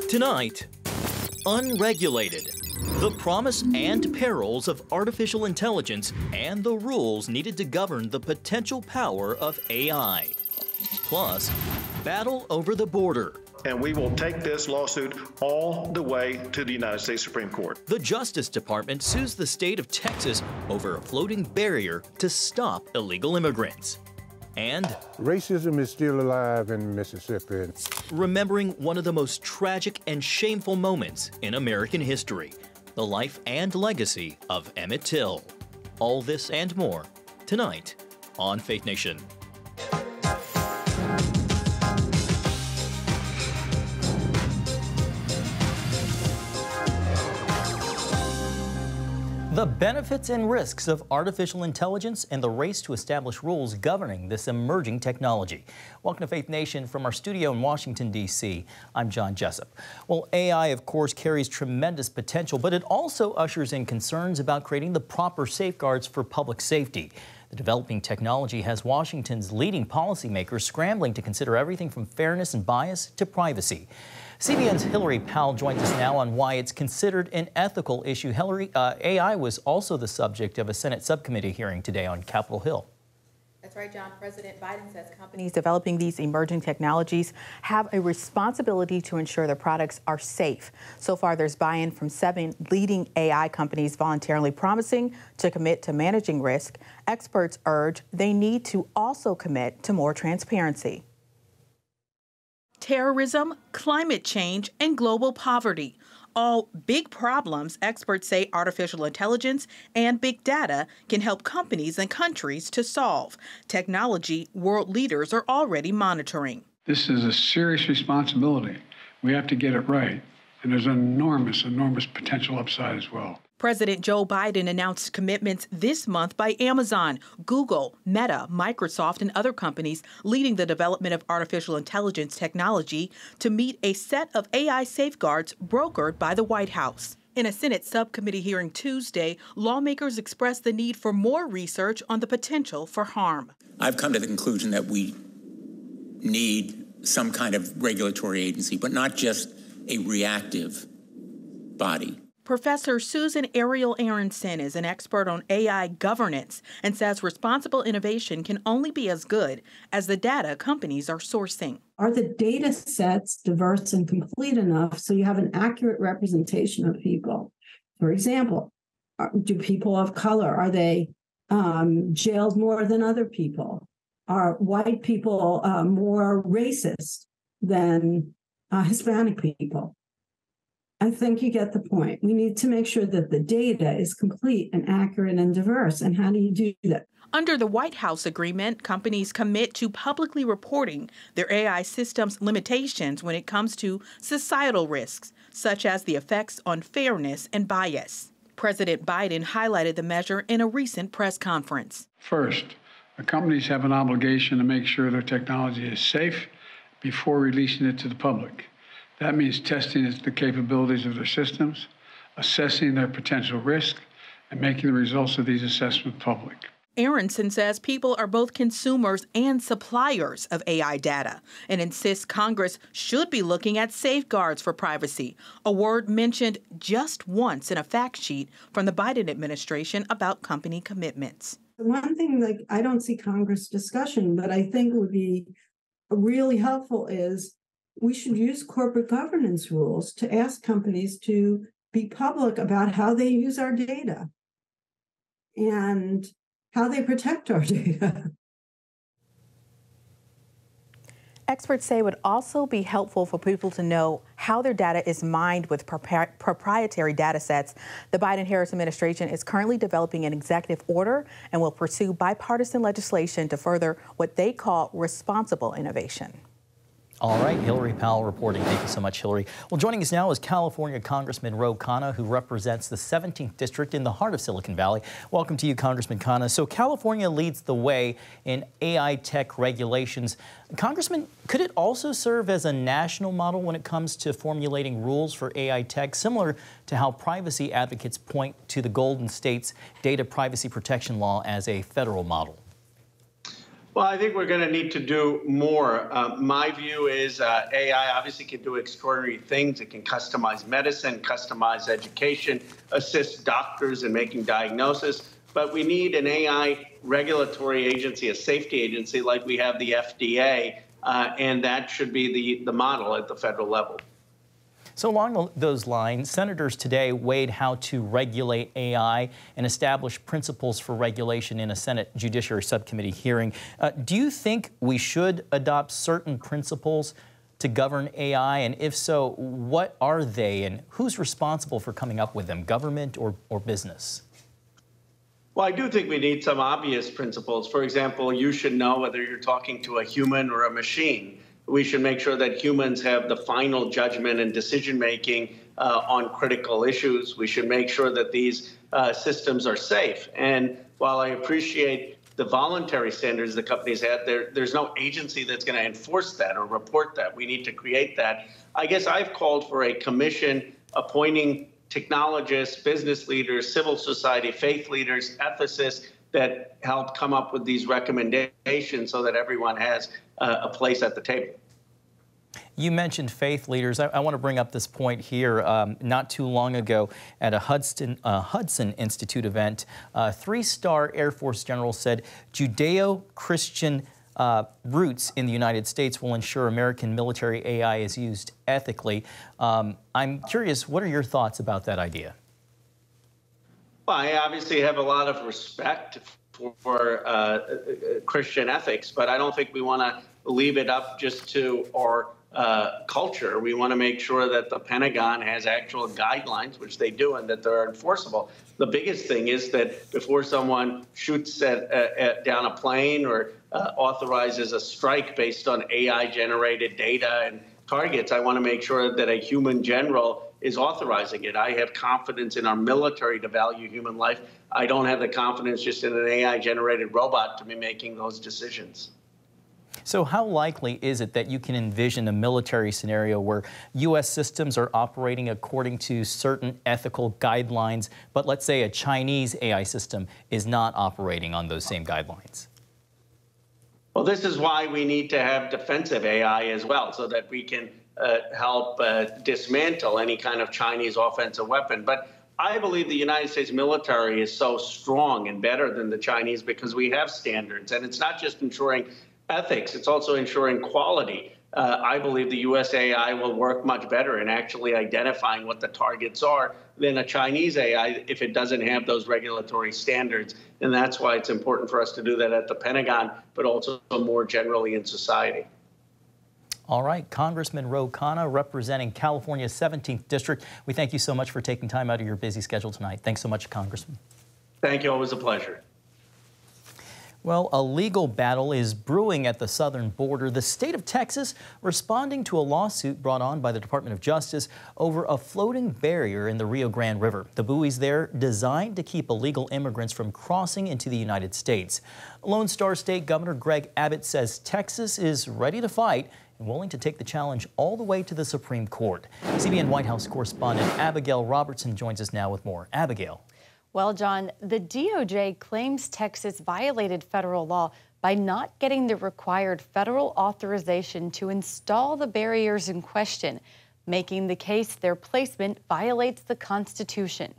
Tonight, unregulated. The promise and perils of artificial intelligence and the rules needed to govern the potential power of AI. Plus, battle over the border. And we will take this lawsuit all the way to the United States Supreme Court. The Justice Department sues the state of Texas over a floating barrier to stop illegal immigrants. And racism is still alive in Mississippi. Remembering one of the most tragic and shameful moments in American history, the life and legacy of Emmett Till. All this and more tonight on Faith Nation. The benefits and risks of artificial intelligence and the race to establish rules governing this emerging technology. Welcome to Faith Nation from our studio in Washington, D.C. I'm John Jessup. Well, AI, of course, carries tremendous potential, but it also ushers in concerns about creating the proper safeguards for public safety. The developing technology has Washington's leading policymakers scrambling to consider everything from fairness and bias to privacy. CBN's Hillary Powell joins us now on why it's considered an ethical issue. Hillary, AI was also the subject of a Senate subcommittee hearing today on Capitol Hill. That's right, John. President Biden says companies developing these emerging technologies have a responsibility to ensure their products are safe. So far, there's buy-in from 7 leading AI companies voluntarily promising to commit to managing risk. Experts urge they need to also commit to more transparency. Terrorism, climate change, and global poverty. All big problems experts say artificial intelligence and big data can help companies and countries to solve. Technology world leaders are already monitoring. This is a serious responsibility. We have to get it right. And there's enormous potential upside as well. President Joe Biden announced commitments this month by Amazon, Google, Meta, Microsoft, and other companies leading the development of artificial intelligence technology to meet a set of AI safeguards brokered by the White House. In a Senate subcommittee hearing Tuesday, lawmakers expressed the need for more research on the potential for harm. I've come to the conclusion that we need some kind of regulatory agency, but not just a reactive body. Professor Susan Ariel Aronson is an expert on AI governance and says responsible innovation can only be as good as the data companies are sourcing. Are the data sets diverse and complete enough so you have an accurate representation of people? For example, do people of color, are they jailed more than other people? Are white people more racist than Hispanic people? I think you get the point. We need to make sure that the data is complete and accurate and diverse. And how do you do that? Under the White House agreement, companies commit to publicly reporting their AI systems' limitations when it comes to societal risks, such as the effects on fairness and bias. President Biden highlighted the measure in a recent press conference. First, the companies have an obligation to make sure their technology is safe before releasing it to the public. That means testing the capabilities of their systems, assessing their potential risk, and making the results of these assessments public. Aronson says people are both consumers and suppliers of AI data and insists Congress should be looking at safeguards for privacy, a word mentioned just once in a fact sheet from the Biden administration about company commitments. One thing I don't see Congress discussion, but I think would be really helpful is we should use corporate governance rules to ask companies to be public about how they use our data and how they protect our data. Experts say it would also be helpful for people to know how their data is mined with proprietary data sets. The Biden-Harris administration is currently developing an executive order and will pursue bipartisan legislation to further what they call responsible innovation. All right, Hillary Powell reporting. Thank you so much, Hillary. Well, joining us now is California Congressman Ro Khanna, who represents the 17th District in the heart of Silicon Valley. Welcome to you, Congressman Khanna. So California leads the way in AI tech regulations. Congressman, could it also serve as a national model when it comes to formulating rules for AI tech, similar to how privacy advocates point to the Golden State's data privacy protection law as a federal model? Well, I think we're going to need to do more. My view is AI obviously can do extraordinary things. It can customize medicine, customize education, assist doctors in making diagnosis. But we need an AI regulatory agency, a safety agency like we have the FDA, and that should be the model at the federal level. So along those lines, senators today weighed how to regulate AI and establish principles for regulation in a Senate Judiciary Subcommittee hearing. Do you think we should adopt certain principles to govern AI? And if so, what are they and who's responsible for coming up with them, government or business? Well, I do think we need some obvious principles. For example, you should know whether you're talking to a human or a machine. We should make sure that humans have the final judgment and decision-making on critical issues. We should make sure that these systems are safe. And while I appreciate the voluntary standards the companies have, there's no agency that's going to enforce that or report that. We need to create that. I guess I've called for a commission appointing technologists, business leaders, civil society, faith leaders, ethicists that help come up with these recommendations so that everyone has a place at the table. You mentioned faith leaders. I want to bring up this point here. Not too long ago at a Hudson Institute event, a three-star Air Force general said Judeo-Christian roots in the United States will ensure American military AI is used ethically. I'm curious, what are your thoughts about that idea? Well, I obviously have a lot of respect for Christian ethics, but I don't think we want to leave it up just to our culture. We want to make sure that the Pentagon has actual guidelines, which they do, and that they're enforceable. The biggest thing is that before someone shoots down a plane or authorizes a strike based on AI-generated data and targets, I want to make sure that a human general is authorizing it. I have confidence in our military to value human life. I don't have the confidence just in an AI-generated robot to be making those decisions. So how likely is it that you can envision a military scenario where U.S. systems are operating according to certain ethical guidelines, but let's say a Chinese AI system is not operating on those same guidelines? Well, this is why we need to have defensive AI as well, so that we can help dismantle any kind of Chinese offensive weapon. But I believe the United States military is so strong and better than the Chinese because we have standards. And it's not just ensuring ethics, it's also ensuring quality. I believe the US AI will work much better in actually identifying what the targets are than a Chinese AI if it doesn't have those regulatory standards. And that's why it's important for us to do that at the Pentagon, but also more generally in society. All right, Congressman Ro Khanna, representing California's 17th District. We thank you so much for taking time out of your busy schedule tonight. Thanks so much, Congressman. Thank you. Always a pleasure. Well, a legal battle is brewing at the southern border. The state of Texas responding to a lawsuit brought on by the Department of Justice over a floating barrier in the Rio Grande River. The buoys there designed to keep illegal immigrants from crossing into the United States. Lone Star State Governor Greg Abbott says Texas is ready to fight and willing to take the challenge all the way to the Supreme Court. CBN White House correspondent Abigail Robertson joins us now with more. Abigail. Well, John, the DOJ claims Texas violated federal law by not getting the required federal authorization to install the barriers in question, making the case their placement violates the Constitution.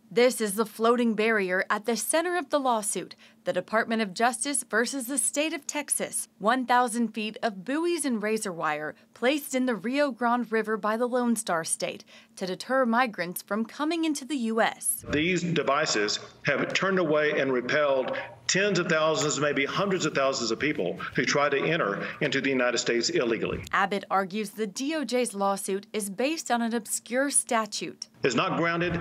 This is the floating barrier at the center of the lawsuit, the Department of Justice versus the state of Texas. 1,000 feet of buoys and razor wire placed in the Rio Grande River by the Lone Star State to deter migrants from coming into the U.S. These devices have turned away and repelled tens of thousands, maybe hundreds of thousands of people who try to enter into the United States illegally. Abbott argues the DOJ's lawsuit is based on an obscure statute. It's not grounded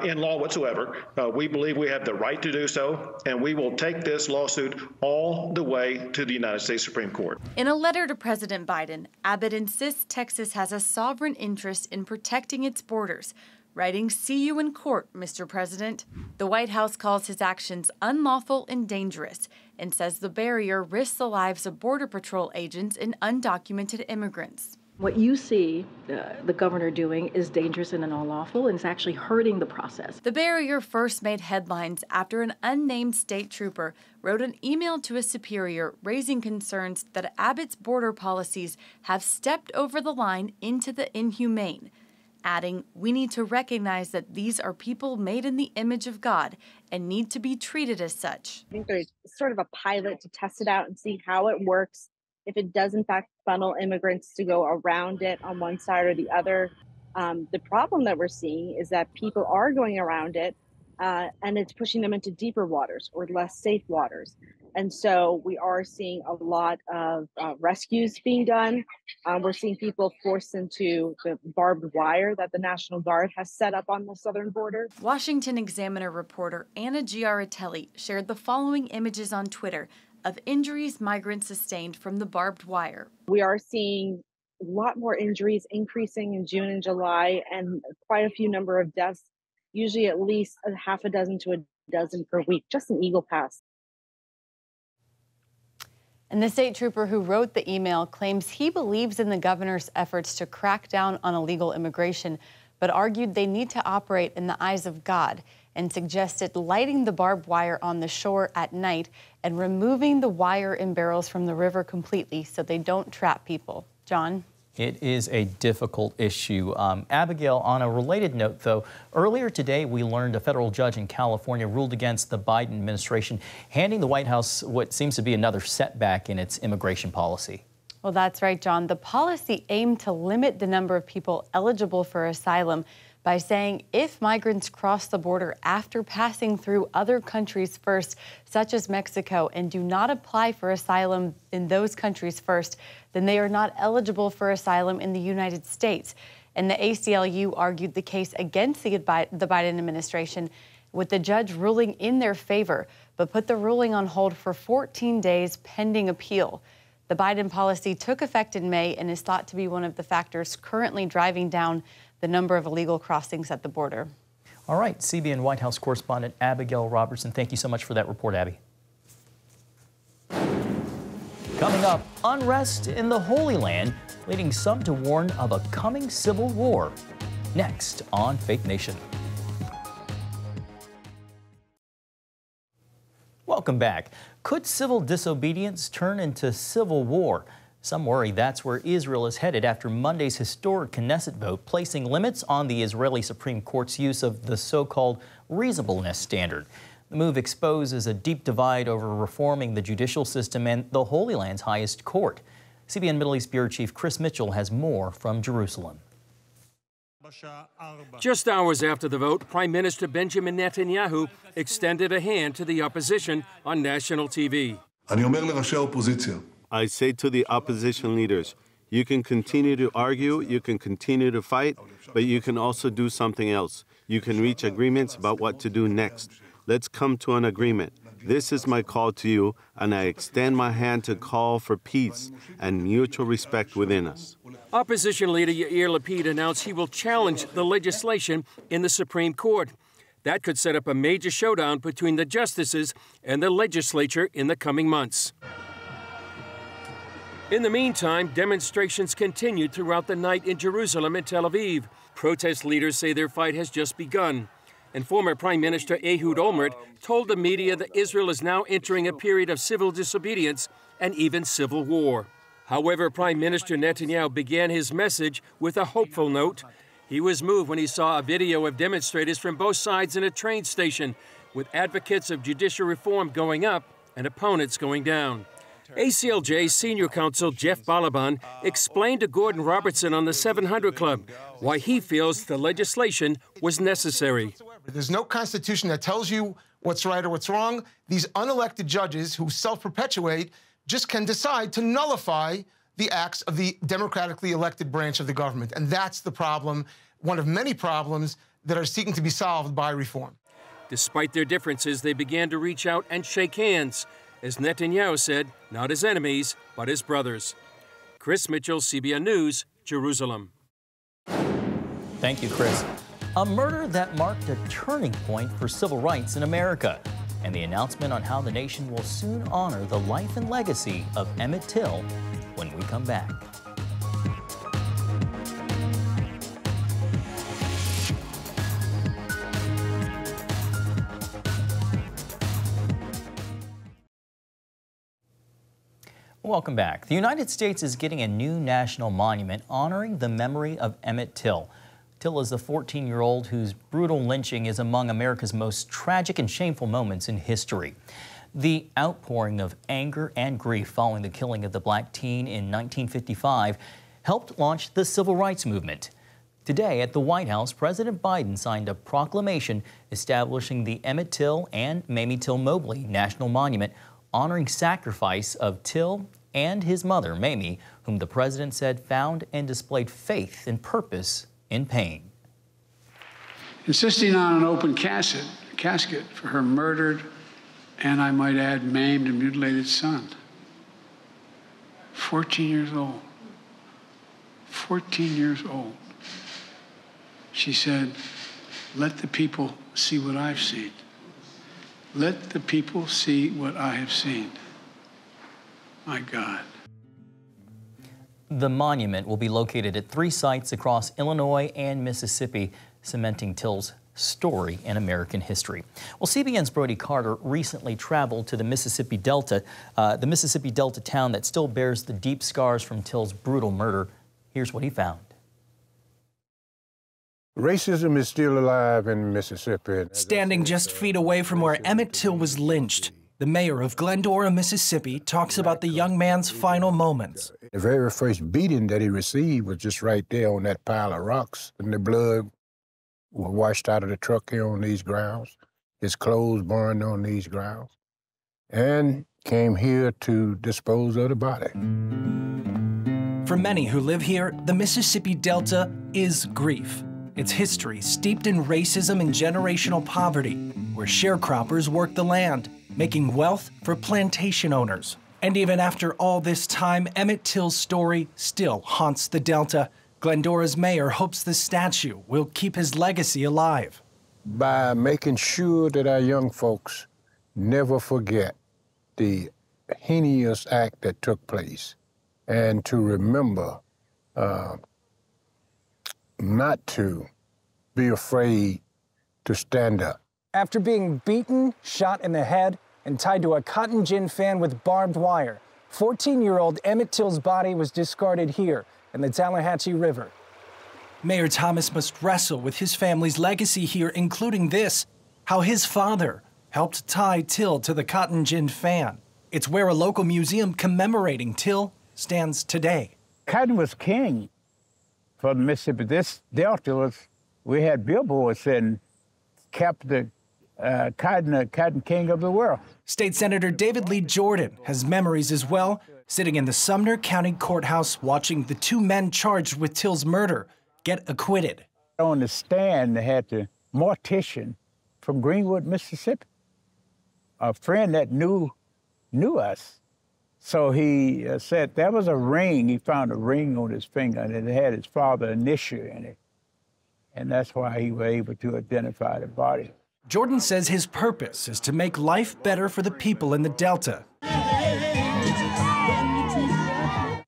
in law whatsoever. We believe we have the right to do so, and we will take this lawsuit all the way to the United States Supreme Court. In a letter to President Biden, Abbott insists Texas has a sovereign interest in protecting its borders, writing, "See you in court, Mr. President." The White House calls his actions unlawful and dangerous and says the barrier risks the lives of Border Patrol agents and undocumented immigrants. What you see the governor doing is dangerous and unlawful, and it's actually hurting the process. The barrier first made headlines after an unnamed state trooper wrote an email to a superior raising concerns that Abbott's border policies have stepped over the line into the inhumane, adding, "We need to recognize that these are people made in the image of God and need to be treated as such." I think there's sort of a pilot to test it out and see how it works. If it does, in fact, funnel immigrants to go around it on one side or the other. The problem that we're seeing is that people are going around it and it's pushing them into deeper waters or less safe waters. And so we are seeing a lot of rescues being done. We're seeing people forced into the barbed wire that the National Guard has set up on the southern border. Washington Examiner reporter Anna Giaratelli shared the following images on Twitter of injuries migrants sustained from the barbed wire. We are seeing a lot more injuries increasing in June and July, and quite a few number of deaths, usually at least a half a dozen to a dozen per week, just in Eagle Pass. And the state trooper who wrote the email claims he believes in the governor's efforts to crack down on illegal immigration, but argued they need to operate in the eyes of God, and suggested lighting the barbed wire on the shore at night and removing the wire and barrels from the river completely so they don't trap people. John? It is a difficult issue. Abigail, on a related note, though, earlier today we learned a federal judge in California ruled against the Biden administration, handing the White House what seems to be another setback in its immigration policy. Well, that's right, John. The policy aimed to limit the number of people eligible for asylum by saying if migrants cross the border after passing through other countries first, such as Mexico, and do not apply for asylum in those countries first, then they are not eligible for asylum in the United States. And the ACLU argued the case against the Biden administration, with the judge ruling in their favor, but put the ruling on hold for 14 days pending appeal. The Biden policy took effect in May and is thought to be one of the factors currently driving down the number of illegal crossings at the border. All right, CBN White House correspondent Abigail Robertson, thank you so much for that report, Abby. Coming up, unrest in the Holy Land, leading some to warn of a coming civil war. Next on Faith Nation. Welcome back. Could civil disobedience turn into civil war? Some worry that's where Israel is headed after Monday's historic Knesset vote, placing limits on the Israeli Supreme Court's use of the so-called reasonableness standard. The move exposes a deep divide over reforming the judicial system and the Holy Land's highest court. CBN Middle East Bureau Chief Chris Mitchell has more from Jerusalem. Just hours after the vote, Prime Minister Benjamin Netanyahu extended a hand to the opposition on national TV. I say to the opposition leaders, you can continue to argue, you can continue to fight, but you can also do something else. You can reach agreements about what to do next. Let's come to an agreement. This is my call to you, and I extend my hand to call for peace and mutual respect within us. Opposition leader Yair Lapid announced he will challenge the legislation in the Supreme Court. That could set up a major showdown between the justices and the legislature in the coming months. In the meantime, demonstrations continued throughout the night in Jerusalem and Tel Aviv. Protest leaders say their fight has just begun. And former Prime Minister Ehud Olmert told the media that Israel is now entering a period of civil disobedience and even civil war. However, Prime Minister Netanyahu began his message with a hopeful note. He was moved when he saw a video of demonstrators from both sides in a train station, with advocates of judicial reform going up and opponents going down. ACLJ Senior Counsel Jeff Balaban explained to Gordon Robertson on the 700 Club why he feels the legislation was necessary. There's no constitution that tells you what's right or what's wrong. These unelected judges who self-perpetuate just can decide to nullify the acts of the democratically elected branch of the government. And that's the problem, one of many problems that are seeking to be solved by reform. Despite their differences, they began to reach out and shake hands. As Netanyahu said, not as enemies, but as brothers. Chris Mitchell, CBN News, Jerusalem. Thank you, Chris. A murder that marked a turning point for civil rights in America, and the announcement on how the nation will soon honor the life and legacy of Emmett Till when we come back. Welcome back. The United States is getting a new national monument honoring the memory of Emmett Till. Till is the 14-year-old whose brutal lynching is among America's most tragic and shameful moments in history. The outpouring of anger and grief following the killing of the black teen in 1955 helped launch the civil rights movement. Today at the White House, President Biden signed a proclamation establishing the Emmett Till and Mamie Till Mobley National Monument, honoring sacrifice of Till and his mother, Mamie, whom the president said found and displayed faith and purpose in pain. Insisting on an open casket for her murdered and, I might add, maimed and mutilated son. 14 years old. 14 years old. She said, let the people see what I've seen. Let the people see what I have seen. My God. The monument will be located at 3 sites across Illinois and Mississippi, cementing Till's story in American history. Well, CBN's Brody Carter recently traveled to the Mississippi Delta town that still bears the deep scars from Till's brutal murder. Here's what he found. Racism is still alive in Mississippi. Standing just feet away from where Emmett Till was lynched, the mayor of Glendora, Mississippi, talks about the young man's final moments. The very first beating that he received was just right there on that pile of rocks, and the blood was washed out of the truck here on these grounds. His clothes burned on these grounds, and came here to dispose of the body. For many who live here, the Mississippi Delta is grief. Its history steeped in racism and generational poverty, where sharecroppers worked the land, making wealth for plantation owners. And even after all this time, Emmett Till's story still haunts the Delta. Glendora's mayor hopes the statue will keep his legacy alive. By making sure that our young folks never forget the heinous act that took place, and to remember not to be afraid to stand up. After being beaten, shot in the head, and tied to a cotton gin fan with barbed wire, 14-year-old Emmett Till's body was discarded here in the Tallahatchie River. Mayor Thomas must wrestle with his family's legacy here, including this, how his father helped tie Till to the cotton gin fan. It's where a local museum commemorating Till stands today. Cotton was king for Mississippi. This Delta we had billboards saying, kept the cotton king of the world. State Senator David Lee Jordan has memories as well, sitting in the Sumner County Courthouse watching the 2 men charged with Till's murder get acquitted. On the stand, they had the mortician from Greenwood, Mississippi, a friend that knew us. So he said there was a ring. He found a ring on his finger, and it had his father's initial in it. And that's why he was able to identify the body. Jordan says his purpose is to make life better for the people in the Delta.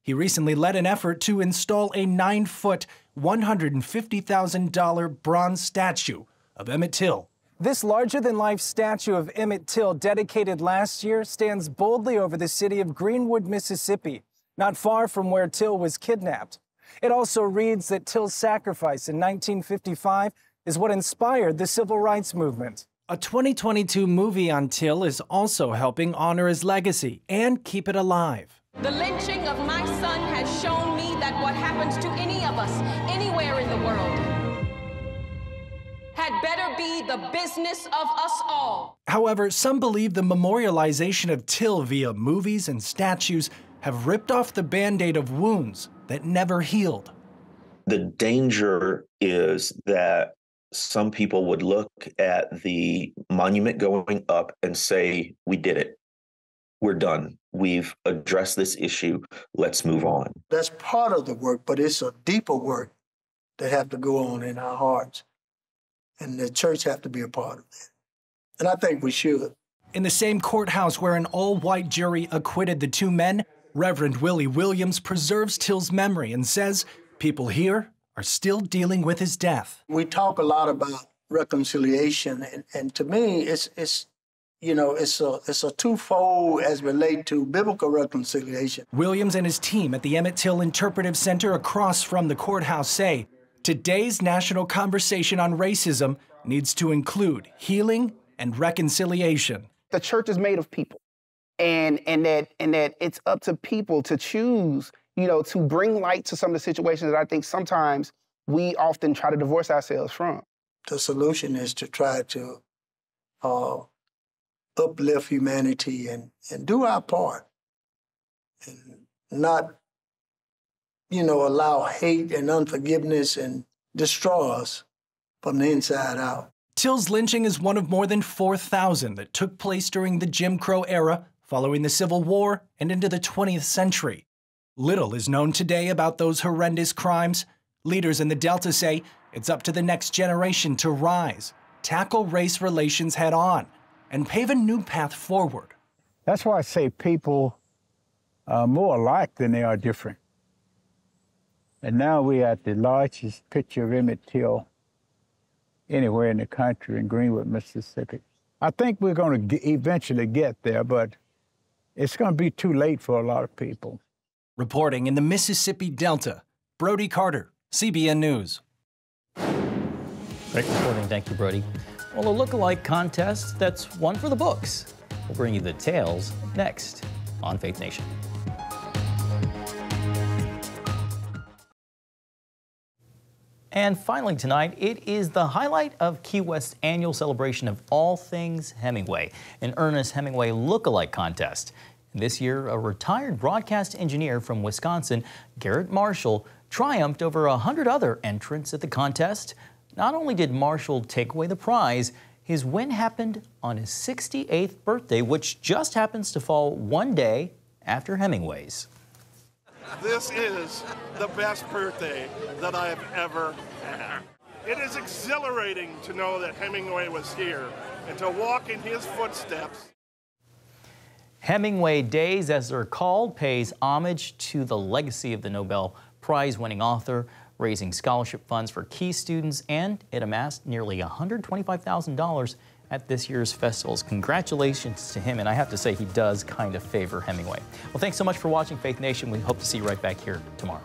He recently led an effort to install a 9-foot, $150,000 bronze statue of Emmett Till. This larger-than-life statue of Emmett Till, dedicated last year, stands boldly over the city of Greenwood, Mississippi, not far from where Till was kidnapped. It also reads that Till's sacrifice in 1955 is what inspired the civil rights movement. A 2022 movie on Till is also helping honor his legacy and keep it alive. The lynching of my son has shown me that what happens to any of us, anywhere in the world, had better be the business of us all. However, some believe the memorialization of Till via movies and statues have ripped off the Band-Aid of wounds that never healed. The danger is that some people would look at the monument going up and say, we did it. We're done. We've addressed this issue. Let's move on. That's part of the work, but it's a deeper work that have to go on in our hearts. And the church have to be a part of that. And I think we should. In the same courthouse where an all-white jury acquitted the 2 men, Reverend Willie Williams preserves Till's memory and says people here are still dealing with his death. We talk a lot about reconciliation, and to me, it's you know, it's a twofold as relate to biblical reconciliation. Williams and his team at the Emmett Till Interpretive Center across from the courthouse say today's national conversation on racism needs to include healing and reconciliation. The church is made of people, and that it's up to people to choose, you know, to bring light to some of the situations that I think sometimes we often try to divorce ourselves from. The solution is to try to uplift humanity and do our part, and not, you know, allow hate and unforgiveness and destroy us from the inside out. Till's lynching is one of more than 4,000 that took place during the Jim Crow era, following the Civil War and into the 20th century. Little is known today about those horrendous crimes. Leaders in the Delta say it's up to the next generation to rise, tackle race relations head on, and pave a new path forward. That's why I say people are more alike than they are different. And now we're at the largest picture of Emmett Till anywhere in the country in Greenwood, Mississippi. I think we're going to eventually get there, but it's going to be too late for a lot of people. Reporting in the Mississippi Delta, Brody Carter, CBN News. Great reporting. Thank you, Brody. Well, a look-alike contest that's one for the books. We'll bring you the tales next on Faith Nation. And finally tonight, it is the highlight of Key West's annual celebration of all things Hemingway, an Ernest Hemingway look-alike contest. This year, a retired broadcast engineer from Wisconsin, Garrett Marshall, triumphed over 100 other entrants at the contest. Not only did Marshall take away the prize, his win happened on his 68th birthday, which just happens to fall one day after Hemingway's. This is the best birthday that I have ever had. It is exhilarating to know that Hemingway was here and to walk in his footsteps. Hemingway Days, as they're called, pays homage to the legacy of the Nobel Prize-winning author, raising scholarship funds for key students, and it amassed nearly $125,000 at this year's festivals. Congratulations to him, and I have to say he does kind of favor Hemingway. Well, thanks so much for watching Faith Nation. We hope to see you right back here tomorrow.